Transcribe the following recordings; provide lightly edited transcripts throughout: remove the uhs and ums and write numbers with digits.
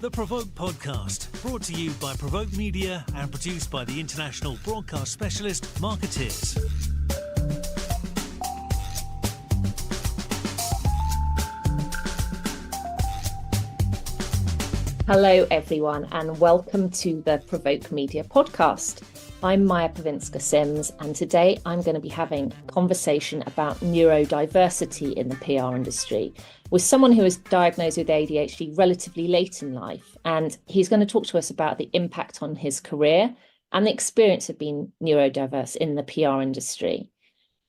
The PRovoke Podcast, brought to you by PRovoke Media and produced by the international broadcast specialist Marketeers. Hello everyone and welcome to the PRovoke Media podcast. I'm Maja Pawinska and today I'm going to be having a conversation about neurodiversity in the PR industry with someone who was diagnosed with ADHD relatively late in life, and he's going to talk to us about the impact on his career and the experience of being neurodiverse in the PR industry.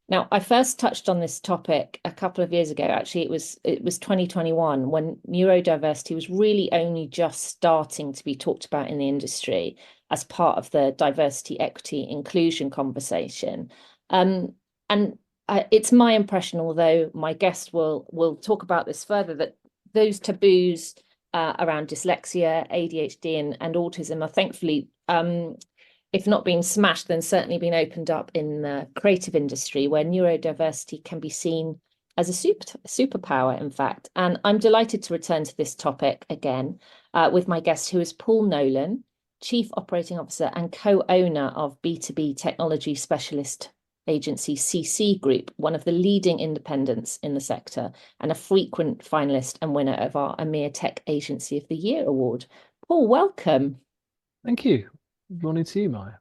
Now, I first touched on this topic a couple of years ago. Actually, it was 2021 when neurodiversity was really only just starting to be talked about in the industry as part of the diversity, equity, inclusion conversation. It's my impression, although my guest will talk about this further, that those taboos around dyslexia, ADHD, and autism are thankfully, if not being smashed, then certainly being opened up in the creative industry, where neurodiversity can be seen as a superpower, in fact. And I'm delighted to return to this topic again with my guest, who is Paul Nolan, Chief Operating Officer and co-owner of B2B technology specialist agency CCGroup, one of the leading independents in the sector and a frequent finalist and winner of our EMEA Tech Agency of the Year award. Paul, welcome. Thank you. Good morning to you, Maja.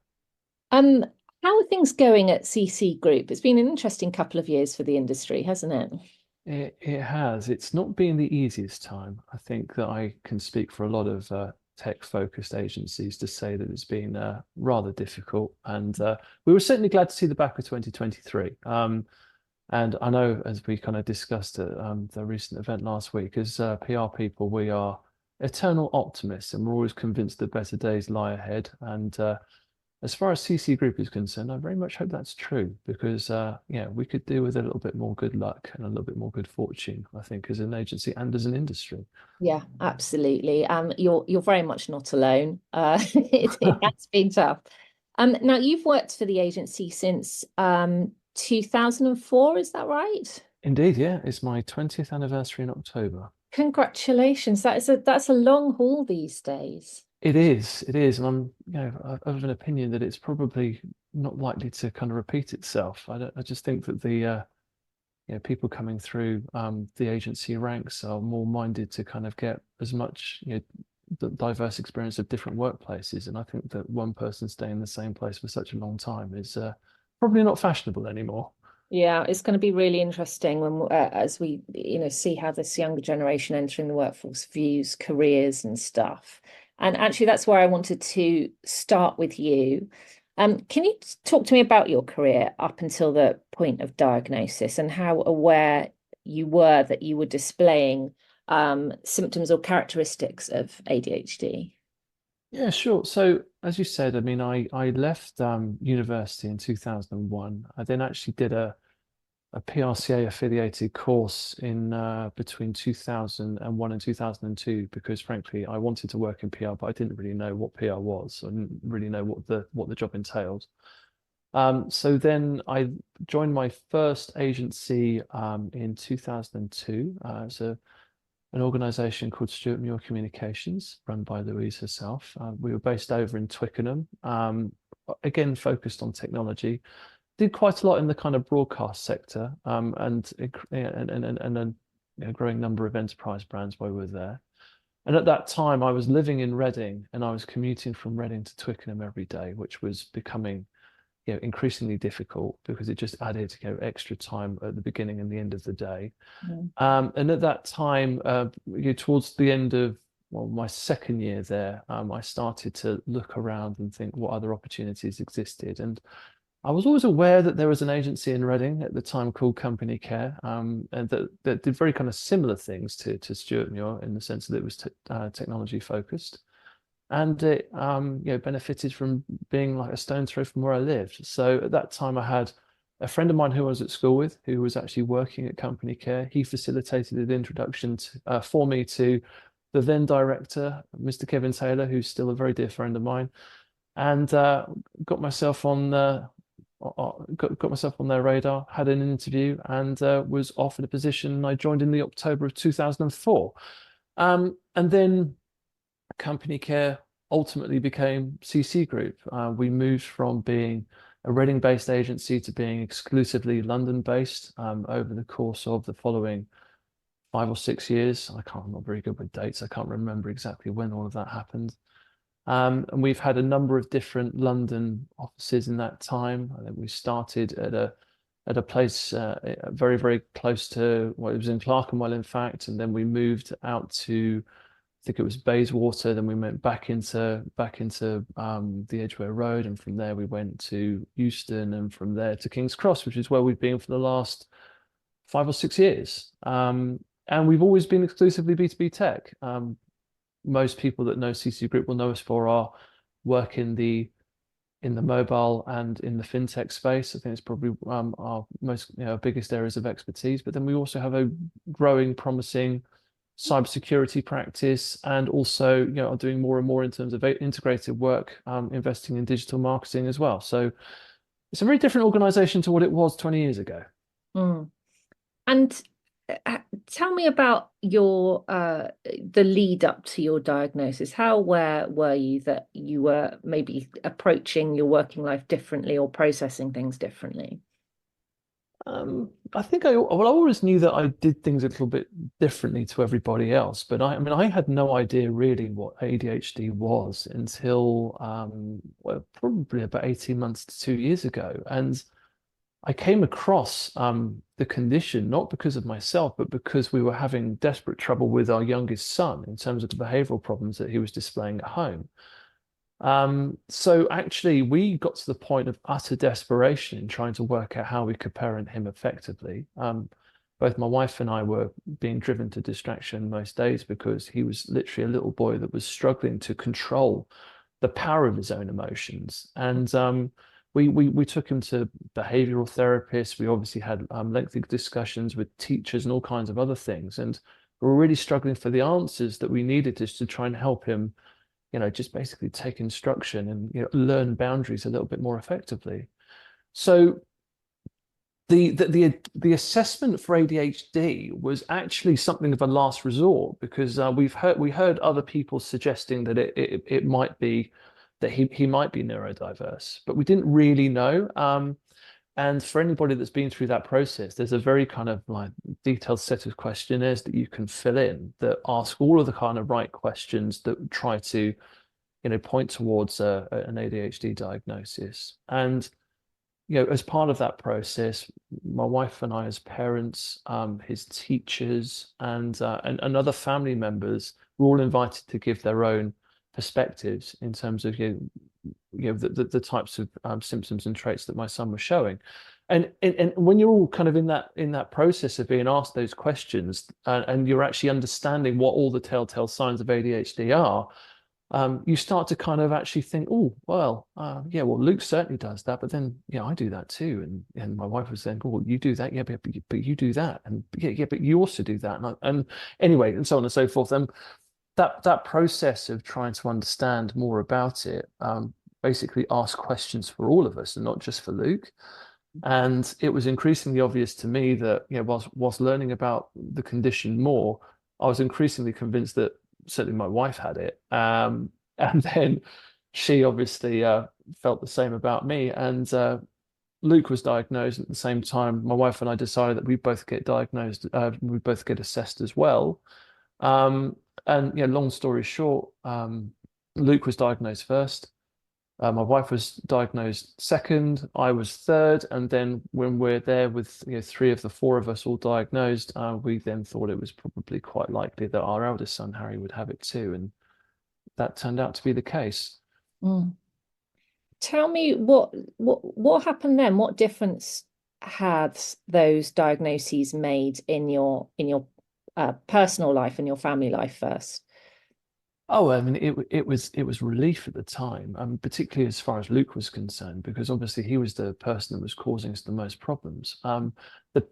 How are things going at CCGroup? It's been an interesting couple of years for the industry, hasn't it? It has. It's not been the easiest time. I think that I can speak for a lot of tech-focused agencies to say that it's been rather difficult. And we were certainly glad to see the back of 2023. And I know, as we kind of discussed at the recent event last week, as PR people, we are eternal optimists, and we're always convinced that better days lie ahead. And as far as CCGroup is concerned, I very much hope that's true, because we could do with a little bit more good luck and a little bit more good fortune, I think, as an agency and as an industry. Yeah, absolutely. You're very much not alone. It has been tough. Now, you've worked for the agency since 2004, is that right? Indeed, yeah. It's my 20th anniversary in October. Congratulations. That's a long haul these days. It is, and I'm of an opinion that it's probably not likely to kind of repeat itself. I just think that the people coming through the agency ranks are more minded to kind of get as much the diverse experience of different workplaces, and I think that one person staying in the same place for such a long time is probably not fashionable anymore. Yeah, it's going to be really interesting when as we see how this younger generation entering the workforce views careers and stuff. And actually, that's where I wanted to start with you. Can you talk to me about your career up until the point of diagnosis and how aware you were that you were displaying symptoms or characteristics of ADHD? Yeah, sure. So as you said, I mean, I left university in 2001. I then actually did a PRCA affiliated course in between 2001 and 2002, because frankly I wanted to work in PR, but I didn't really know what PR was. I didn't really know what the job entailed. So then I joined my first agency in 2002 as an organization called Stuart Muir Communications, run by Louise herself. We were based over in Twickenham, again focused on technology. Did quite a lot in the kind of broadcast sector, and a growing number of enterprise brands while we were there. And at that time, I was living in Reading, and I was commuting from Reading to Twickenham every day, which was becoming increasingly difficult because it just added extra time at the beginning and the end of the day. And at that time, towards the end of my second year there, I started to look around and think what other opportunities existed. And I was always aware that there was an agency in Reading at the time called Company Care, and that did very kind of similar things to Stuart Muir in the sense that it was technology focused, and it benefited from being like a stone's throw from where I lived. So at that time, I had a friend of mine who I was at school with, who was actually working at Company Care. He facilitated an introduction for me to the then director, Mr. Kevin Taylor, who's still a very dear friend of mine, and got myself on their radar, had an interview, and was offered a position. I joined in the October of 2004. And then company care ultimately became CCGroup. We moved from being a Reading-based agency to being exclusively London-based over the course of the following 5 or 6 years. I'm not very good with dates. I can't remember exactly when all of that happened. And we've had a number of different London offices in that time. I think we started at a place very, very close to, well, it was in Clerkenwell, in fact, and then we moved out to, I think it was Bayswater. Then we went back into the Edgware Road, and from there we went to Euston, and from there to King's Cross, which is where we've been for the last 5 or 6 years. And we've always been exclusively B2B tech. Most people that know CCGroup will know us for our work in the mobile and in the fintech space. I think it's probably our most biggest areas of expertise. But then we also have a growing, promising cybersecurity practice, and also are doing more and more in terms of integrated work, investing in digital marketing as well. So it's a very different organization to what it was 20 years ago. And tell me about your the lead up to your diagnosis. How aware were you that you were maybe approaching your working life differently or processing things differently? I think I always knew that I did things a little bit differently to everybody else, but I mean I had no idea really what ADHD was until well, probably about 18 months to 2 years ago. And I came across the condition not because of myself, but because we were having desperate trouble with our youngest son in terms of the behavioral problems that he was displaying at home. So actually, we got to the point of utter desperation in trying to work out how we could parent him effectively. Both my wife and I were being driven to distraction most days because he was literally a little boy that was struggling to control the power of his own emotions. And we took him to behavioral therapists. We obviously had lengthy discussions with teachers and all kinds of other things. And we were really struggling for the answers that we needed just to try and help him, just basically take instruction and learn boundaries a little bit more effectively. So the assessment for ADHD was actually something of a last resort, because we heard other people suggesting that it might be that he might be neurodiverse, but we didn't really know. And for anybody that's been through that process, there's a very kind of like detailed set of questionnaires that you can fill in that ask all of the kind of right questions that try to, point towards an ADHD diagnosis. And, as part of that process, my wife and I, as parents, his teachers, and other family members were all invited to give their own perspectives in terms of the types of symptoms and traits that my son was showing. And when you're all kind of in that process of being asked those questions, and you're actually understanding what all the telltale signs of ADHD are, you start to kind of actually think, oh, well, Luke certainly does that, but then I do that too. And my wife was saying, oh, well, you do that, but you do that, and but you also do that, and anyway, and so on and so forth. And that process of trying to understand more about it basically asked questions for all of us and not just for Luke. And it was increasingly obvious to me that whilst learning about the condition more, I was increasingly convinced that certainly my wife had it. And then she obviously felt the same about me. And Luke was diagnosed at the same time. My wife and I decided that we both get diagnosed, we both get assessed as well. And long story short, Luke was diagnosed first. My wife was diagnosed second. I was third. And then when we're there with 3 of the 4 of us all diagnosed, we then thought it was probably quite likely that our eldest son Harry would have it too, and that turned out to be the case. Tell me what happened then. What difference has those diagnoses made in your personal life and your family life first? Oh, I mean, it was relief at the time, particularly as far as Luke was concerned, because obviously he was the person that was causing us the most problems. The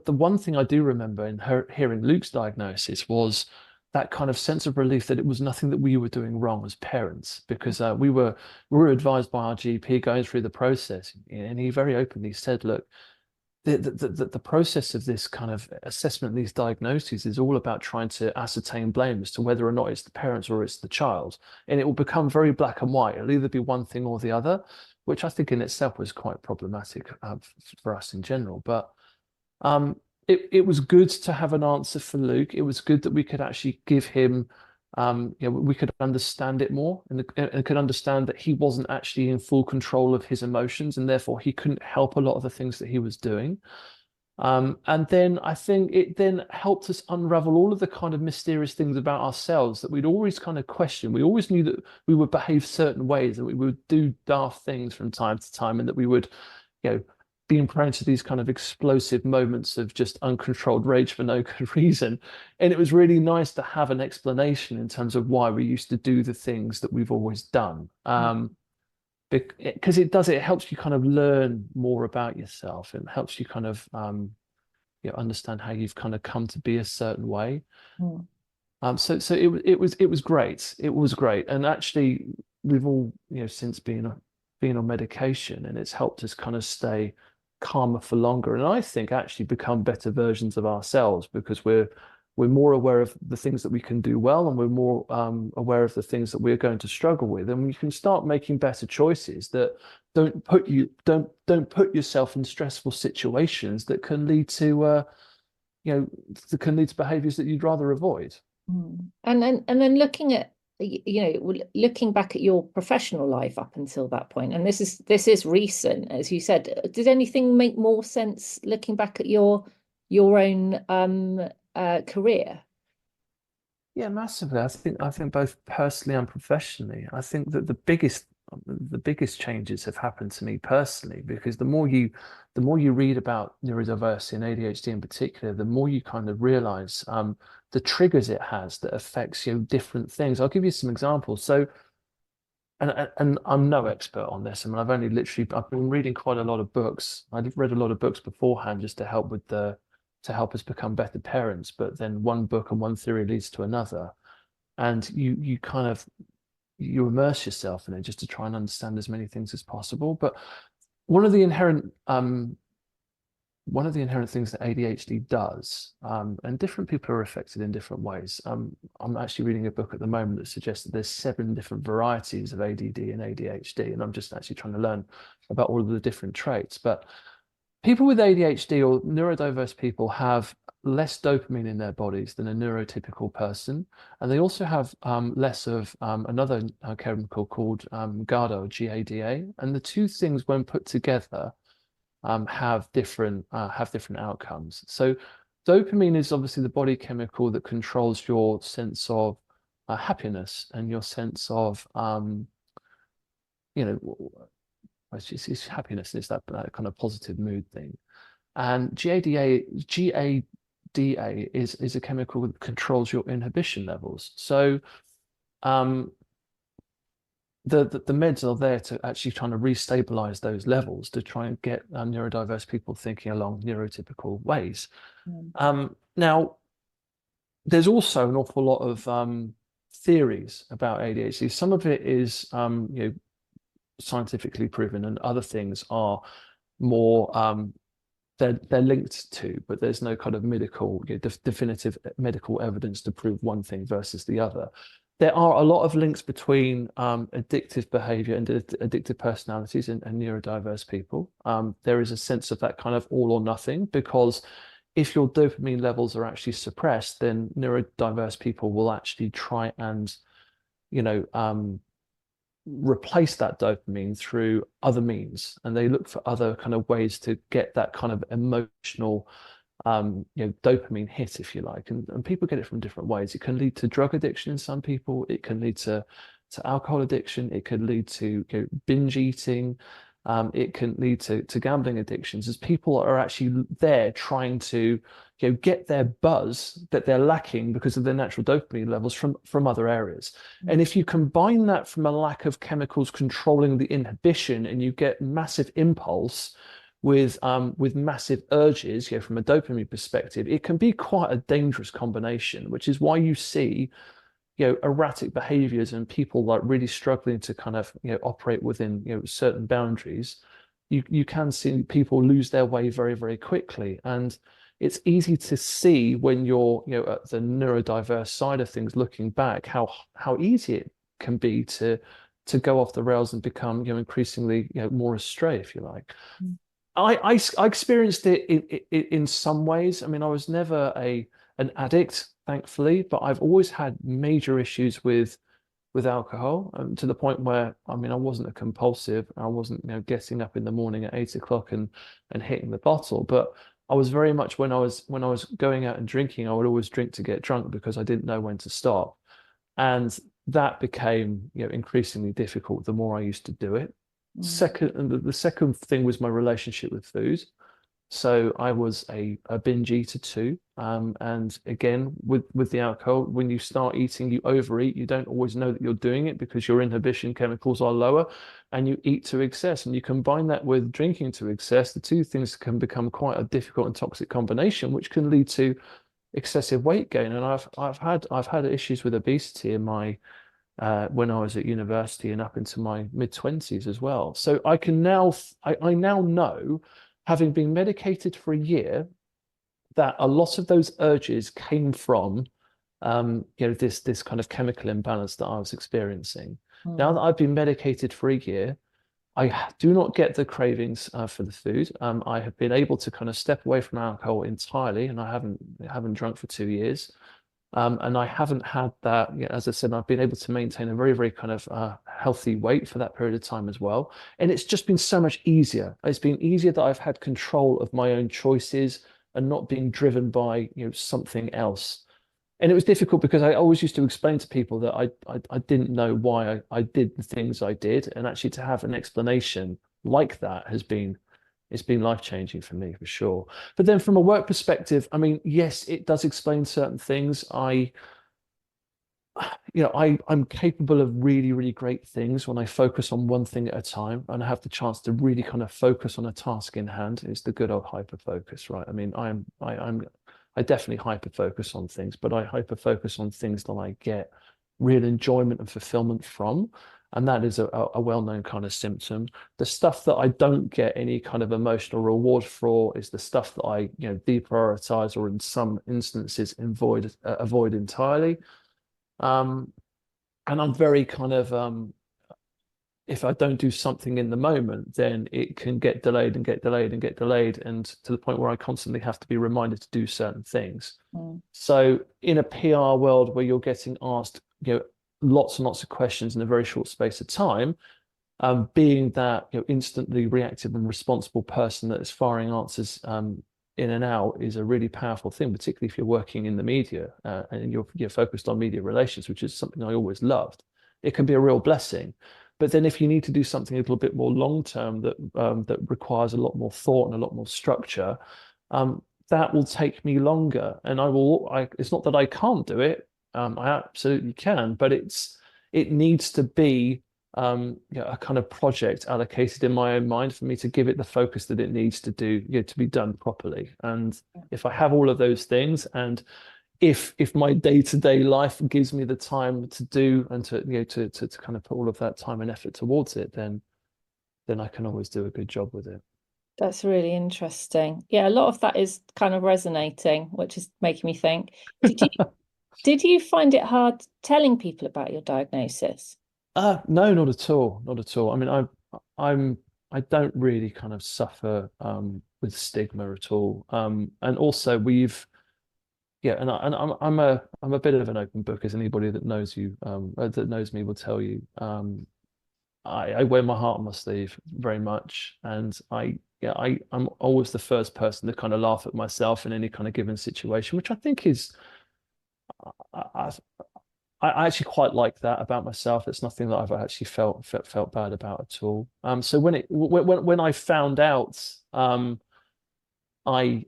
one thing I do remember in hearing Luke's diagnosis was that kind of sense of relief that it was nothing that we were doing wrong as parents, because we were advised by our GP going through the process, and he very openly said, look, the process of this kind of assessment, these diagnoses, is all about trying to ascertain blame as to whether or not it's the parents or it's the child. And it will become very black and white. It'll either be one thing or the other, which I think in itself was quite problematic for us in general. But it was good to have an answer for Luke. It was good that we could actually give him, we could understand it more, and could understand that he wasn't actually in full control of his emotions, and therefore he couldn't help a lot of the things that he was doing. And then I think it then helped us unravel all of the kind of mysterious things about ourselves that we'd always kind of questioned. We always knew that we would behave certain ways, that we would do daft things from time to time, and that we would, being prone to these kind of explosive moments of just uncontrolled rage for no good reason. And it was really nice to have an explanation in terms of why we used to do the things that we've always done. Because it helps you kind of learn more about yourself. It helps you kind of understand how you've kind of come to be a certain way. So it was great. It was great. And actually we've all since been on medication, and it's helped us kind of stay calmer for longer, and I think actually become better versions of ourselves, because we're more aware of the things that we can do well, and we're more aware of the things that we're going to struggle with, and we can start making better choices that don't put yourself in stressful situations that can lead to behaviors that you'd rather avoid. And then looking at looking back at your professional life up until that point, and this is recent, as you said, did anything make more sense looking back at your own career? Yeah, massively. I think both personally and professionally. I think that the biggest changes have happened to me personally, because the more you read about neurodiversity and ADHD in particular, the more you kind of realize the triggers it has that affects different things. I'll give you some examples. So, and I'm no expert on this. I mean, I've been reading quite a lot of books. I've read a lot of books beforehand just to help us become better parents. But then one book and one theory leads to another, and you immerse yourself in it just to try and understand as many things as possible. But one of the inherent things that ADHD does, and different people are affected in different ways. I'm actually reading a book at the moment that suggests that there's 7 different varieties of ADD and ADHD, and I'm just actually trying to learn about all of the different traits. But people with ADHD or neurodiverse people have less dopamine in their bodies than a neurotypical person, and they also have less of another chemical called GADA, or GADA, and the two things, when put together, have different outcomes. So dopamine is obviously the body chemical that controls your sense of happiness and your sense of it's happiness, and it's that kind of positive mood thing. And GADA is a chemical that controls your inhibition levels. So the meds are there to actually trying to restabilize those levels, to try and get neurodiverse people thinking along neurotypical ways. Now, there's also an awful lot of theories about ADHD. Some of it is scientifically proven, and other things are more they're linked to, but there's no kind of definitive medical evidence to prove one thing versus the other. There are a lot of links between addictive behavior and addictive personalities and neurodiverse people. There is a sense of that kind of all or nothing, because if your dopamine levels are actually suppressed, then neurodiverse people will actually try and replace that dopamine through other means, and they look for other kind of ways to get that kind of emotional dopamine hit, if you like, and people get it from different ways. It can lead to drug addiction in some people. It can lead to alcohol addiction. It could lead to binge eating. It can lead to gambling addictions, as people are actually there trying to get their buzz that they're lacking because of their natural dopamine levels from other areas. And if you combine that from a lack of chemicals controlling the inhibition, and you get massive impulse with massive urges, from a dopamine perspective, it can be quite a dangerous combination, which is why you see erratic behaviors and people like really struggling to kind of operate within certain boundaries, you can see people lose their way very, very quickly. And it's easy to see when you're, at the neurodiverse side of things, looking back, how easy it can be to go off the rails and become, increasingly, more astray, if you like. Mm. I experienced it in some ways. I mean, I was never an addict, thankfully, but I've always had major issues with alcohol, to the point where, I mean, I wasn't a compulsive. I wasn't, getting up in the morning at 8 o'clock and hitting the bottle. But I was very much, when I was going out and drinking, I would always drink to get drunk because I didn't know when to stop. And that became, increasingly difficult the more I used to do it. The second thing was my relationship with food. So I was a binge eater too. And again, with the alcohol, when you start eating, you overeat. You don't always know that you're doing it because your inhibition chemicals are lower, and you eat to excess. And you combine that with drinking to excess, the two things can become quite a difficult and toxic combination, which can lead to excessive weight gain. And I've had issues with obesity in my when I was at university and up into my mid-20s as well. So I now know, having been medicated for a year, that a lot of those urges came from this kind of chemical imbalance that I was experiencing. Now that I've been medicated for a year, I do not get the cravings for the food. I have been able to kind of step away from alcohol entirely, and I haven't drunk for 2 years. And I haven't had that, as I said, I've been able to maintain a very, very kind of healthy weight for that period of time as well. And it's just been so much easier. It's been easier that I've had control of my own choices and not being driven by, something else. And it was difficult because I always used to explain to people that I didn't know why I did the things I did. And actually to have an explanation like that it's been life-changing for me, for sure. But then from a work perspective, I mean, yes, it does explain certain things. I'm capable of really, really great things when I focus on one thing at a time, and I have the chance to really kind of focus on a task in hand. It's the good old hyper focus, right? I mean, I definitely hyper focus on things, but I hyper focus on things that I get real enjoyment and fulfillment from. And that is a well-known kind of symptom. The stuff that I don't get any kind of emotional reward for is the stuff that I, deprioritize, or in some instances avoid entirely. And I'm very kind of, if I don't do something in the moment, then it can get delayed and get delayed and get delayed, and to the point where I constantly have to be reminded to do certain things. So in a PR world where you're getting asked, lots and lots of questions in a very short space of time, being that instantly reactive and responsible person that is firing answers in and out is a really powerful thing, particularly if you're working in the media and you're focused on media relations, which is something I always loved. It can be a real blessing. But then if you need to do something a little bit more long-term that requires a lot more thought and a lot more structure, that will take me longer. And it's not that I can't do it. I absolutely can, but it needs to be a kind of project allocated in my own mind for me to give it the focus that it needs to do, to be done properly. And if I have all of those things, and if my day-to-day life gives me the time to do and to kind of put all of that time and effort towards it, then I can always do a good job with it. That's really interesting. Yeah, a lot of that is kind of resonating, which is making me think. Did you find it hard telling people about your diagnosis? No, not at all. Not at all. I mean, I don't really kind of suffer with stigma at all. And also I'm a bit of an open book, as anybody that knows me will tell you. I wear my heart on my sleeve very much, and I'm always the first person to kind of laugh at myself in any kind of given situation, which I think is. I actually quite like that about myself. It's nothing that I've actually felt bad about at all. So when I found out, I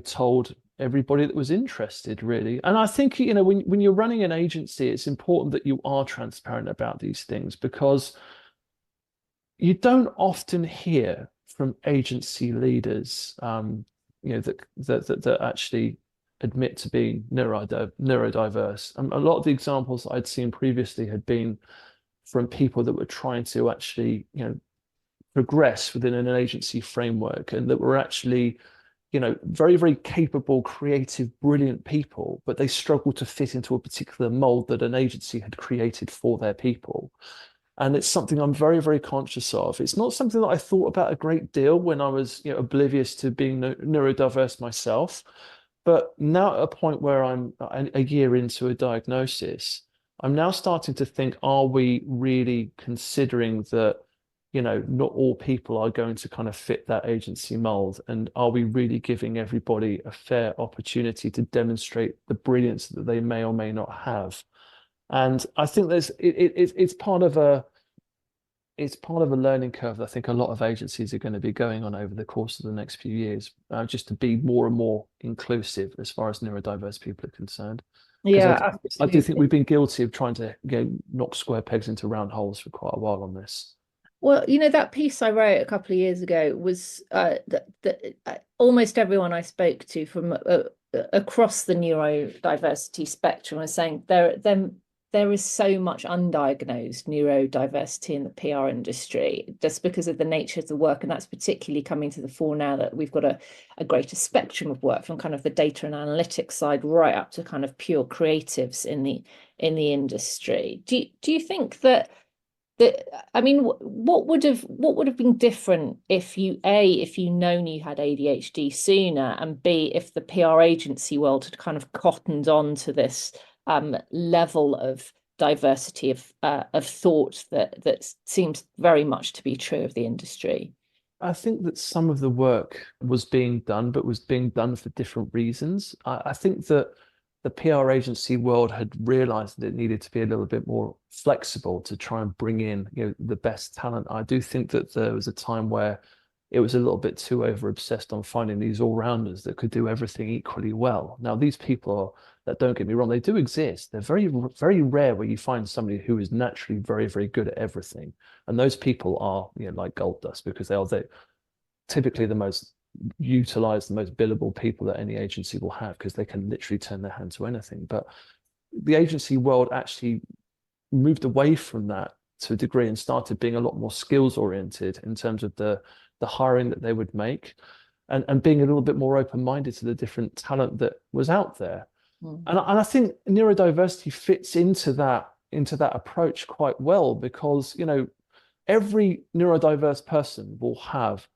told everybody that was interested, really. And I think when you're running an agency, it's important that you are transparent about these things, because you don't often hear from agency leaders, that actually admit to being neurodiverse. A lot of the examples I'd seen previously had been from people that were trying to actually, progress within an agency framework, and that were actually, very, very capable, creative, brilliant people, but they struggle to fit into a particular mold that an agency had created for their people. And it's something I'm very, very conscious of. It's not something that I thought about a great deal when I was, oblivious to being neurodiverse myself. But now at a point where I'm a year into a diagnosis, I'm now starting to think, are we really considering that, not all people are going to kind of fit that agency mold? And are we really giving everybody a fair opportunity to demonstrate the brilliance that they may or may not have? And I think it's part of a learning curve that I think a lot of agencies are going to be going on over the course of the next few years, just to be more and more inclusive as far as neurodiverse people are concerned. Yeah, I do think we've been guilty of trying to knock square pegs into round holes for quite a while on this. Well, that piece I wrote a couple of years ago was that almost everyone I spoke to from across the neurodiversity spectrum was saying there is so much undiagnosed neurodiversity in the PR industry just because of the nature of the work. And that's particularly coming to the fore now that we've got a greater spectrum of work from kind of the data and analytics side right up to kind of pure creatives in the industry. Do you think that I mean, what would have been different if you'd known you had ADHD sooner, and B, if the PR agency world had kind of cottoned on to this level of diversity of thought that seems very much to be true of the industry? I think that some of the work was being done, but was being done for different reasons. I think that the PR agency world had realized that it needed to be a little bit more flexible to try and bring in, the best talent. I do think that there was a time where it was a little bit too over obsessed on finding these all-rounders that could do everything equally well. Now, these people that, don't get me wrong, they do exist. They're very, very rare where you find somebody who is naturally very, very good at everything. And those people are, like gold dust, because they're typically the most utilized, the most billable people that any agency will have, because they can literally turn their hand to anything. But the agency world actually moved away from that to a degree and started being a lot more skills oriented in terms of the hiring that they would make, and being a little bit more open-minded to the different talent that was out there. And I think neurodiversity fits into that approach quite well, because every neurodiverse person will have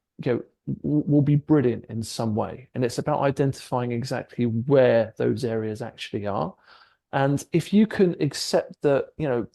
will be brilliant in some way, and it's about identifying exactly where those areas actually are. And if you can accept that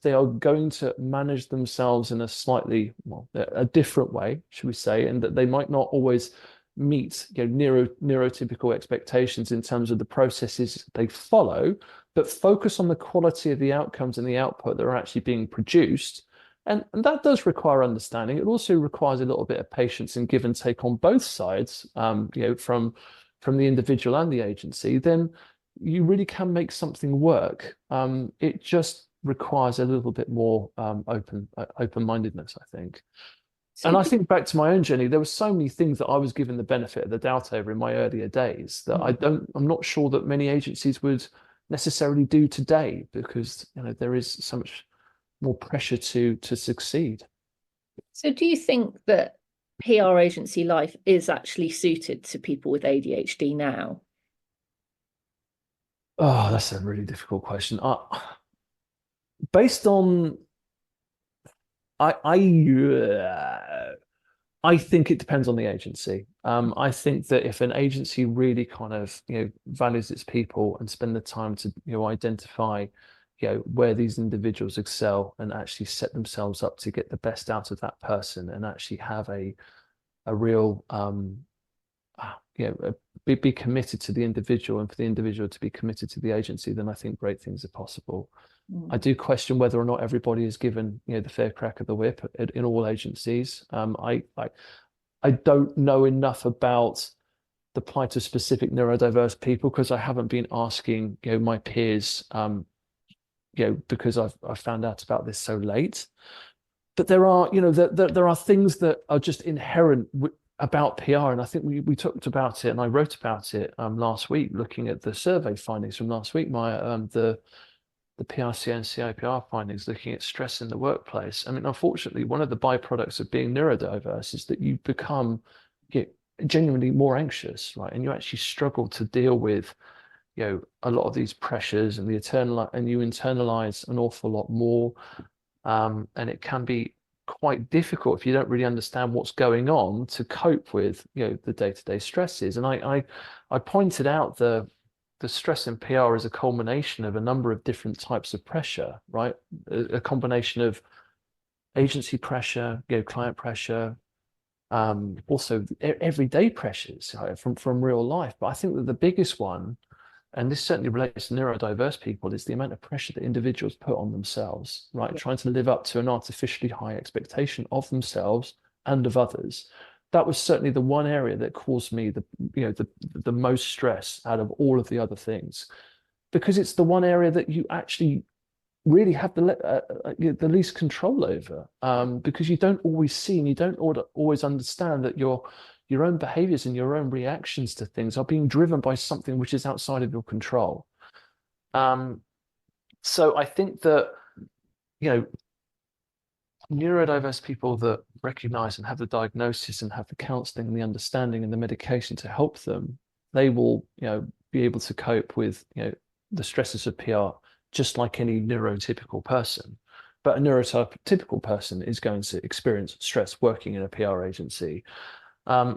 they are going to manage themselves in a slightly a different way, should we say, and that they might not always meet neurotypical expectations in terms of the processes they follow, but focus on the quality of the outcomes and the output that are actually being produced. And that does require understanding. It also requires a little bit of patience and give and take on both sides, from the individual and the agency. Then you really can make something work. It just requires a little bit more open-mindedness, I think. And I think back to my own journey, there were so many things that I was given the benefit of the doubt over in my earlier days that I'm not sure that many agencies would necessarily do today, because there is so much more pressure to succeed. So do you think that PR agency life is actually suited to people with ADHD now? Oh, that's a really difficult question. Based on, I think it depends on the agency. I think that if an agency really kind of values its people and spend the time to identify where these individuals excel and actually set themselves up to get the best out of that person, and actually have a real be committed to the individual, and for the individual to be committed to the agency, then I think great things are possible. I do question whether or not everybody is given the fair crack of the whip in all agencies. I don't know enough about the plight of specific neurodiverse people, because I haven't been asking my peers, because I've found out about this so late. But there are there are things that are just inherent about PR, and I think we talked about it, and I wrote about it last week, looking at the survey findings from last week, Maja. the PRCA and CIPR findings looking at stress in the workplace. I mean, unfortunately, one of the byproducts of being neurodiverse is that you become genuinely more anxious, right? And you actually struggle to deal with, a lot of these pressures, and you internalize an awful lot more. And it can be quite difficult if you don't really understand what's going on to cope with, the day-to-day stresses. And I pointed out the stress in PR is a culmination of a number of different types of pressure, right? A combination of agency pressure, client pressure, also everyday pressures, right, from real life. But I think that the biggest one, and this certainly relates to neurodiverse people, is the amount of pressure that individuals put on themselves, right? Yeah. Trying to live up to an artificially high expectation of themselves and of others. That was certainly the one area that caused me the most stress out of all of the other things, because it's the one area that you actually really have the least control over, because you don't always see and you don't always understand that your own behaviors and your own reactions to things are being driven by something which is outside of your control. So I think that, neurodiverse people that recognize and have the diagnosis and have the counseling and the understanding and the medication to help them, they will, be able to cope with, the stresses of PR just like any neurotypical person. But a neurotypical person is going to experience stress working in a PR agency. I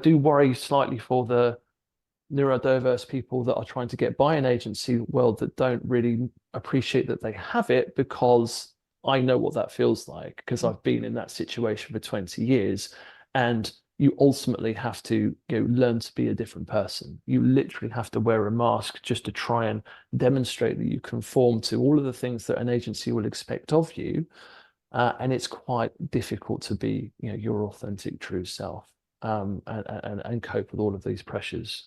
do worry slightly for the neurodiverse people that are trying to get by an agency world that don't really appreciate that they have it, because I know what that feels like, because I've been in that situation for 20 years. And you ultimately have to learn to be a different person. You literally have to wear a mask just to try and demonstrate that you conform to all of the things that an agency will expect of you. And it's quite difficult to be, your authentic, true self, and cope with all of these pressures,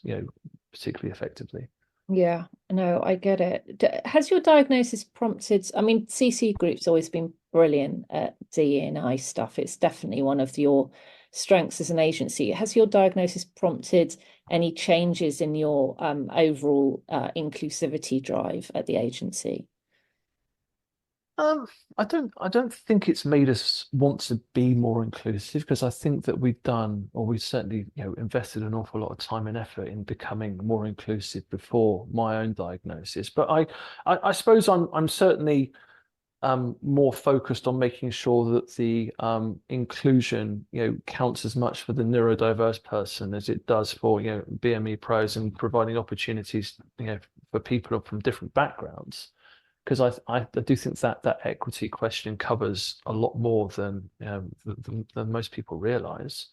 particularly effectively. Yeah, no, I get it. Has your diagnosis prompted, I mean, CCGroup's always been brilliant at D&I stuff. It's definitely one of your strengths as an agency. Has your diagnosis prompted any changes in your overall inclusivity drive at the agency? I don't think it's made us want to be more inclusive, because I think that we've certainly, invested an awful lot of time and effort in becoming more inclusive before my own diagnosis. But I suppose I'm certainly more focused on making sure that the inclusion, counts as much for the neurodiverse person as it does for, BME pros, and providing opportunities, for people from different backgrounds. Because I do think that equity question covers a lot more than most people realize.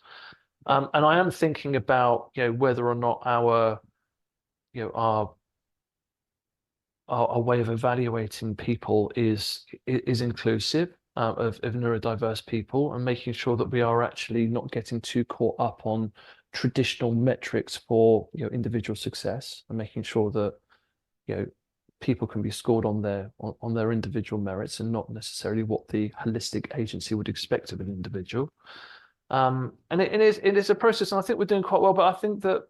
And I am thinking about, whether or not our way of evaluating people is inclusive of neurodiverse people, and making sure that we are actually not getting too caught up on traditional metrics for individual success, and making sure that people can be scored on their individual merits, and not necessarily what the holistic agency would expect of an individual. And it is a process, and I think we're doing quite well. But I think that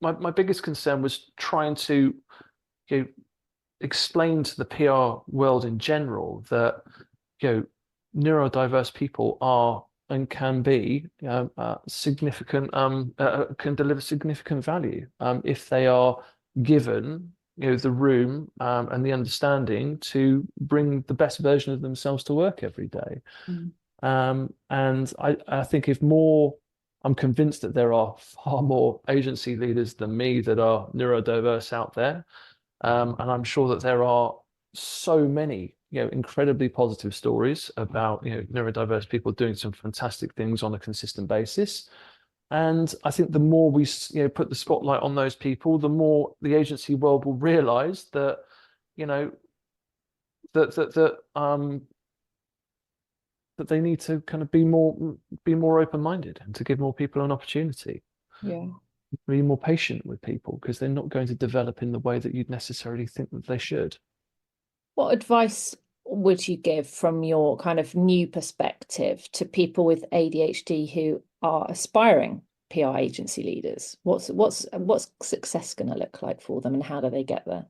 my biggest concern was trying to explain to the PR world in general that neurodiverse people are and can be significant, can deliver significant value if they are given the room and the understanding to bring the best version of themselves to work every day. And I think I'm convinced that there are far more agency leaders than me that are neurodiverse out there. And I'm sure that there are so many, incredibly positive stories about, neurodiverse people doing some fantastic things on a consistent basis. And I think the more we, put the spotlight on those people, the more the agency world will realize that, that they need to kind of be more open-minded, and to give more people an opportunity. Yeah. Be more patient with people, because they're not going to develop in the way that you'd necessarily think that they should. What advice would you give from your kind of new perspective to people with ADHD who are aspiring PR agency leaders? What's success going to look like for them, and how do they get there?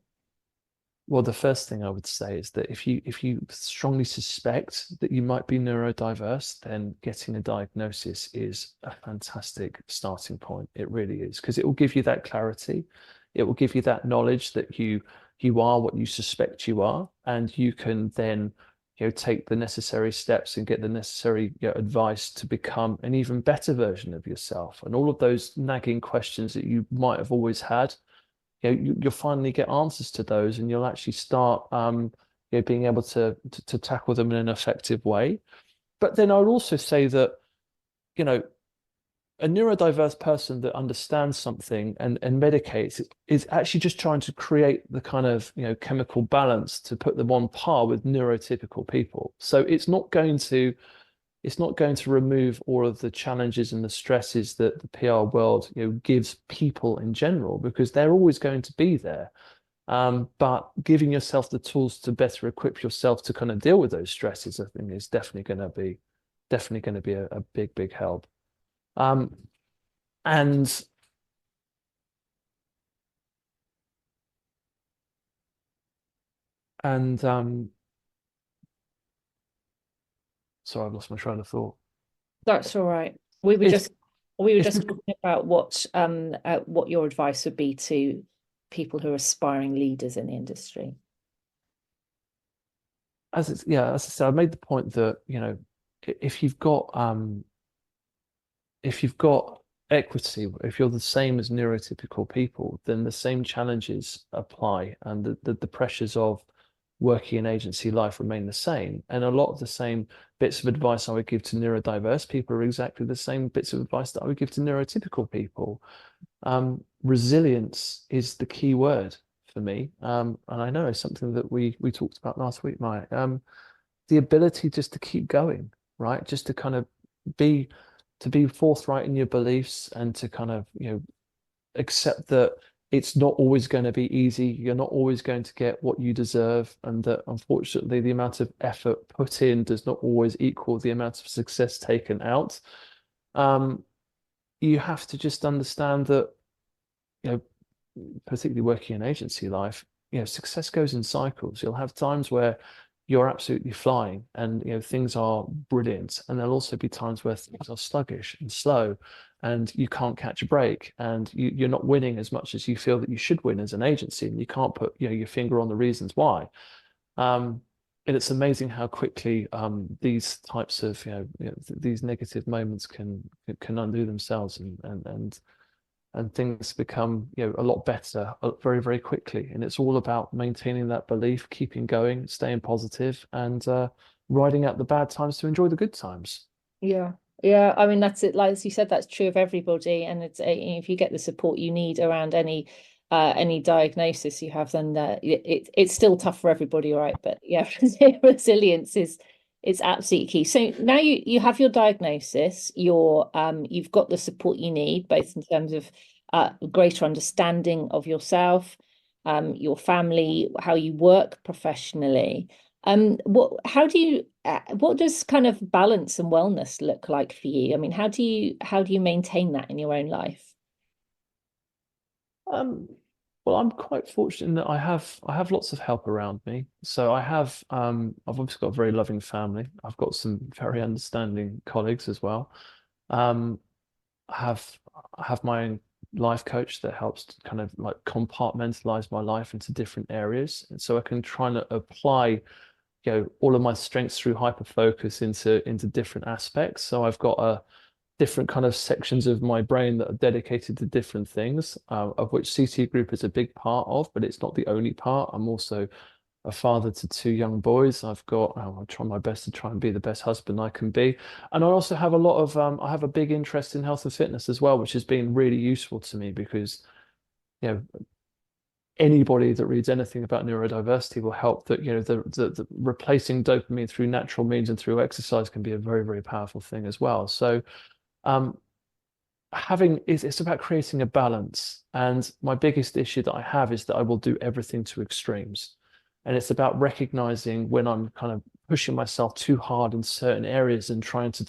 Well, the first thing I would say is that if you strongly suspect that you might be neurodiverse, then getting a diagnosis is a fantastic starting point. It really is, because it will give you that clarity. It will give you that knowledge that you are what you suspect you are, and you can then take the necessary steps and get the necessary advice to become an even better version of yourself. And all of those nagging questions that you might have always had, you'll finally get answers to those, and you'll actually start being able to tackle them in an effective way. But then I would also say that a neurodiverse person that understands something and medicates is actually just trying to create the kind of chemical balance to put them on par with neurotypical people. So it's not going to remove all of the challenges and the stresses that the PR world gives people in general, because they're always going to be there. But giving yourself the tools to better equip yourself to kind of deal with those stresses, I think, is definitely going to be a big help. And sorry, I've lost my train of thought. That's all right. We were It's- just talking about what your advice would be to people who are aspiring leaders in the industry. As I said, I made the point that if you've got equity, if you're the same as neurotypical people, then the same challenges apply, and the pressures of working in agency life remain the same. And a lot of the same bits of advice I would give to neurodiverse people are exactly the same bits of advice that I would give to neurotypical people. Resilience is the key word for me. And I know it's something that we talked about last week, Maja. The ability just to keep going, right? Just to kind of be forthright in your beliefs, and to kind of accept that it's not always going to be easy. You're not always going to get what you deserve, and that unfortunately the amount of effort put in does not always equal the amount of success taken out. You have to just understand that particularly working in agency life, success goes in cycles. You'll have times where you're absolutely flying and things are brilliant, and there'll also be times where things are sluggish and slow, and you can't catch a break, and you're not winning as much as you feel that you should win as an agency, and you can't put your finger on the reasons why. And it's amazing how quickly these types of these negative moments can undo themselves, and things become a lot better very, very quickly. And it's all about maintaining that belief, keeping going, staying positive, and riding out the bad times to enjoy the good times. Yeah, I mean, that's it. Like as you said, that's true of everybody, and it's if you get the support you need around any diagnosis you have, then it's still tough for everybody, right? But yeah, resilience is absolutely key. So now you have your diagnosis, you've got the support you need, both in terms of greater understanding of yourself, your family, how you work professionally. What does kind of balance and wellness look like for you? I mean, how do you maintain that in your own life? Well, I'm quite fortunate in that I have lots of help around me. So I've obviously got a very loving family. I've got some very understanding colleagues as well. I have my own life coach that helps to kind of like compartmentalize my life into different areas, and so I can try and apply all of my strengths through hyper focus into different aspects. So I've got different kind of sections of my brain that are dedicated to different things, of which CCGroup is a big part of, but it's not the only part. I'm also a father to 2 young boys. I'll try my best to try and be the best husband I can be. And I also have I have a big interest in health and fitness as well, which has been really useful to me, because anybody that reads anything about neurodiversity will help that the replacing dopamine through natural means and through exercise can be a very, very powerful thing as well. So it's about creating a balance. And my biggest issue that I have is that I will do everything to extremes. And it's about recognizing when I'm kind of pushing myself too hard in certain areas and trying to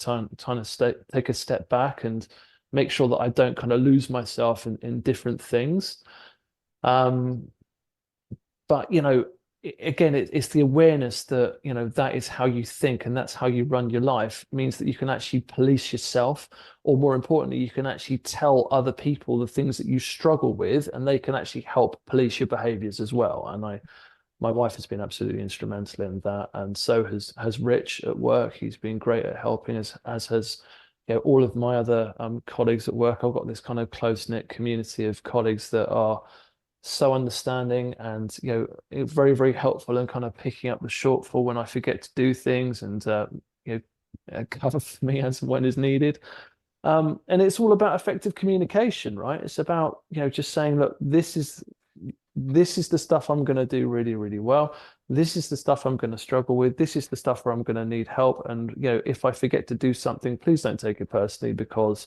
take a step back and make sure that I don't kind of lose myself in different things. But again, it's the awareness that, you know, that is how you think and that's how you run your life, means that you can actually police yourself, or more importantly, you can actually tell other people the things that you struggle with, and they can actually help police your behaviors as well. And my wife has been absolutely instrumental in that, and so has Rich at work. He's been great at helping us, as has, you know, all of my other colleagues at work. I've got this kind of close-knit community of colleagues that are so understanding and, you know, very, very helpful, and kind of picking up the shortfall when I forget to do things, and you know, cover for me as and when is needed. And it's all about effective communication, right? It's about, you know, just saying, look, this is the stuff I'm going to do really, really well. This is the stuff I'm going to struggle with. This is the stuff where I'm going to need help. And, you know, if I forget to do something, please don't take it personally, because,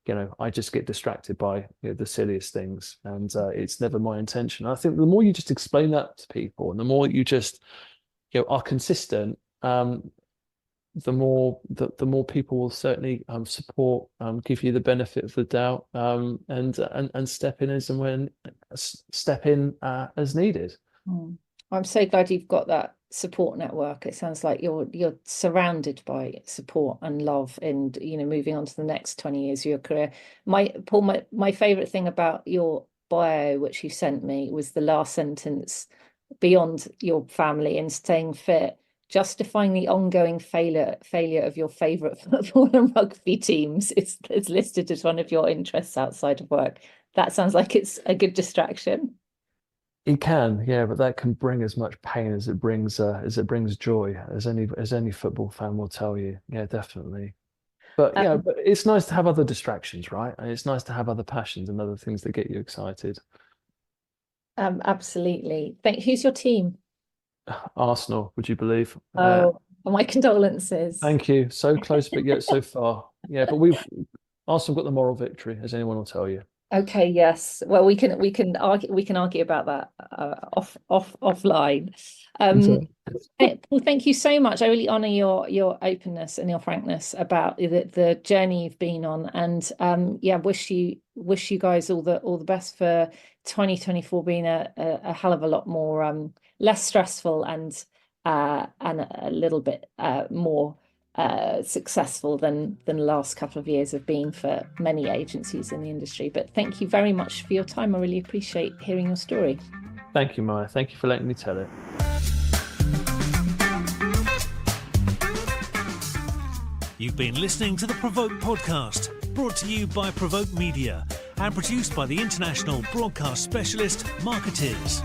you know, I just get distracted by, you know, the silliest things, and it's never my intention. I think the more you just explain that to people, and the more you just, you know, are consistent, the more people will certainly support, give you the benefit of the doubt, and step in as and when step in as needed. I'm so glad you've got that support network. It sounds like you're surrounded by support and love, and, you know, moving on to the next 20 years of your career. Paul, my favorite thing about your bio, which you sent me, was the last sentence: beyond your family and staying fit, justifying the ongoing failure of your favorite football and rugby teams. It's listed as one of your interests outside of work. That sounds like it's a good distraction. It can, yeah, but that can bring as much pain as it brings joy, as any football fan will tell you. Yeah, definitely. But yeah, but it's nice to have other distractions, right? And it's nice to have other passions and other things that get you excited. Absolutely. Who's your team? Arsenal, would you believe? My condolences. Thank you. So close, but yet so far. Yeah, but Arsenal got the moral victory, as anyone will tell you. Okay, yes. Well, we can argue about that offline. Well, thank you so much. I really honor your openness and your frankness about the journey you've been on, and yeah, wish you guys all the best for 2024 being a hell of a lot more less stressful and a little bit more successful than the last couple of years have been for many agencies in the industry. But thank you very much for your time. I really appreciate hearing your story. Thank you, Maja. Thank you for letting me tell it. You've been listening to the PRovoke podcast, brought to you by PRovoke Media and produced by the international broadcast specialist Marketeers.